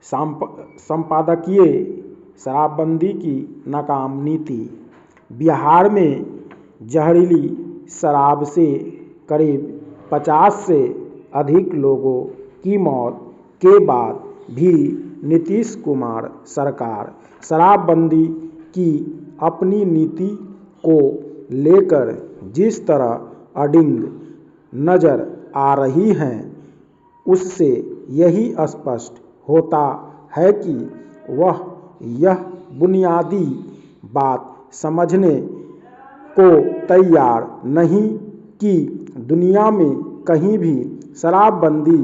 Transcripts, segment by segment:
संपादकीय शराबबंदी की नाकाम नीति। बिहार में जहरीली शराब से करीब 50 से अधिक लोगों की मौत के बाद भी नीतीश कुमार सरकार शराबबंदी की अपनी नीति को लेकर जिस तरह अडिग नजर आ रही हैं, उससे यही स्पष्ट होता है कि वह यह बुनियादी बात समझने को तैयार नहीं कि दुनिया में कहीं भी शराबबंदी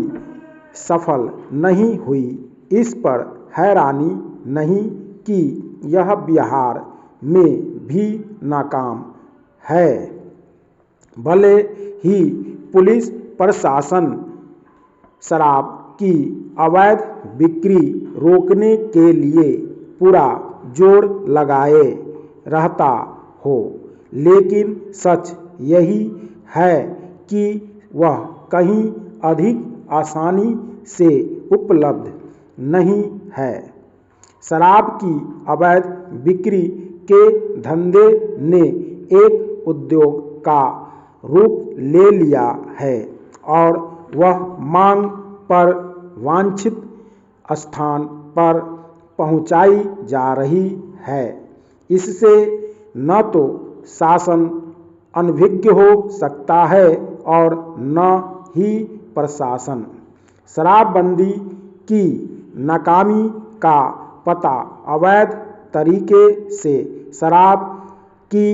सफल नहीं हुई। इस पर हैरानी नहीं कि यह बिहार में भी नाकाम है। भले ही पुलिस प्रशासन शराब की अवैध बिक्री रोकने के लिए पूरा जोर लगाए रहता हो, लेकिन सच यही है कि वह कहीं अधिक आसानी से उपलब्ध नहीं है। शराब की अवैध बिक्री के धंधे ने एक उद्योग का रूप ले लिया है और वह मांग पर वांछित स्थान पर पहुंचाई जा रही है। इससे न तो शासन अनभिज्ञ हो सकता है और न ही प्रशासन। शराबबंदी की नाकामी का पता अवैध तरीके से शराब की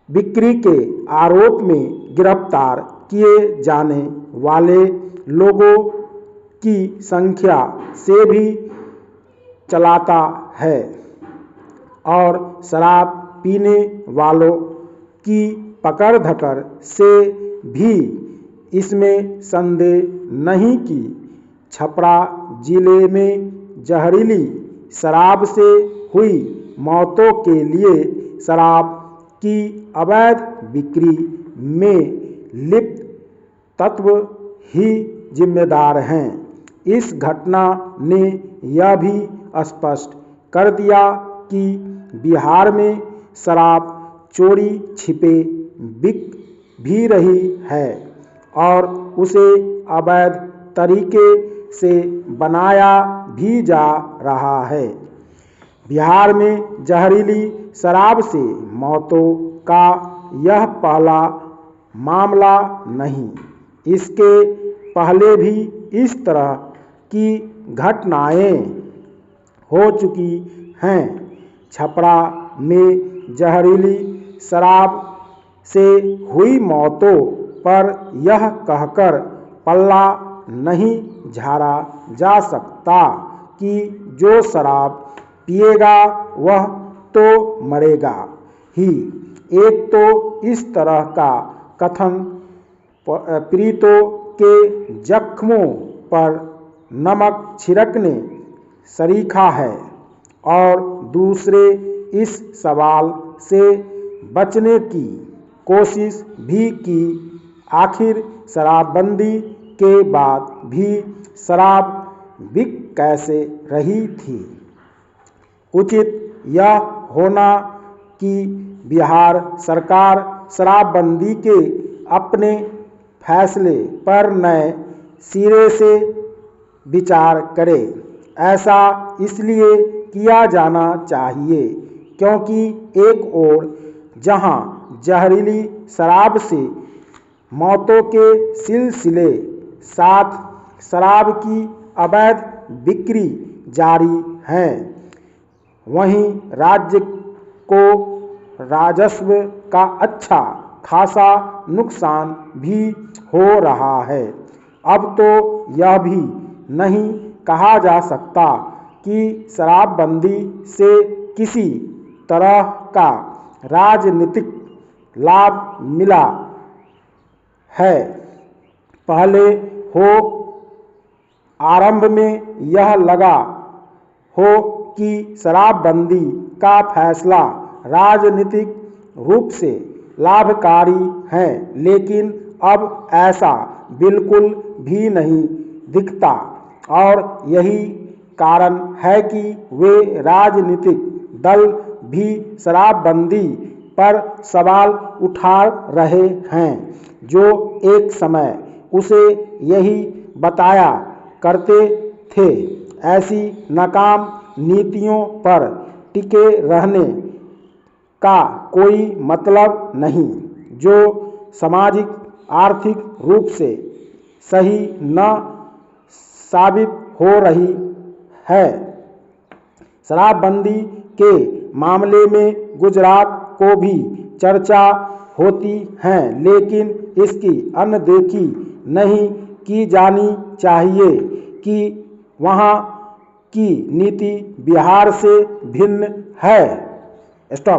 बिक्री के आरोप में गिरफ्तार किए जाने वाले लोगों की संख्या से भी चलाता है और शराब पीने वालों की पकड़ धकड़ से भी। इसमें संदेह नहीं कि छपरा जिले में जहरीली शराब से हुई मौतों के लिए शराब की अवैध बिक्री में लिप्त तत्व ही जिम्मेदार हैं। इस घटना ने यह भी स्पष्ट कर दिया कि बिहार में शराब चोरी छिपे बिक भी रही है और उसे अवैध तरीके से बनाया भी जा रहा है। बिहार में जहरीली शराब से मौतों का यह पहला मामला नहीं। इसके पहले भी इस तरह की घटनाएं हो चुकी हैं। छपरा में जहरीली शराब से हुई मौतों पर यह कहकर पल्ला नहीं झाड़ा जा सकता कि जो शराब पिएगा वह तो मरेगा ही। एक तो इस तरह का कथन पीड़ितों के जख्मों पर नमक छिड़कने सरीखा है और दूसरे इस सवाल से बचने की कोशिश भी कि आखिर शराबबंदी के बाद भी शराब बिक कैसे रही थी। उचित यह होना कि बिहार सरकार शराबबंदी के अपने फैसले पर नए सिरे से विचार करे। ऐसा इसलिए किया जाना चाहिए क्योंकि एक ओर जहां जहरीली शराब से मौतों के सिलसिले साथ शराब की अवैध बिक्री जारी है, वहीं राज्य को राजस्व का अच्छा खासा नुकसान भी हो रहा है। अब तो यह भी नहीं कहा जा सकता कि शराबबंदी से किसी तरह का राजनीतिक लाभ मिला है। पहले हो आरंभ में यह लगा हो कि शराबबंदी का फैसला राजनीतिक रूप से लाभकारी है, लेकिन अब ऐसा बिल्कुल भी नहीं दिखता और यही कारण है कि वे राजनीतिक दल भी शराबबंदी पर सवाल उठा रहे हैं, जो एक समय उसे यही बताया करते थे ऐसी नाकाम नीतियों पर टिके रहने का कोई मतलब नहीं, जो सामाजिक आर्थिक रूप से सही न साबित हो रही है। शराबबंदी के मामले में गुजरात को भी चर्चा होती है, लेकिन इसकी अनदेखी नहीं की जानी चाहिए कि वहाँ की नीति बिहार से भिन्न है। स्टॉप।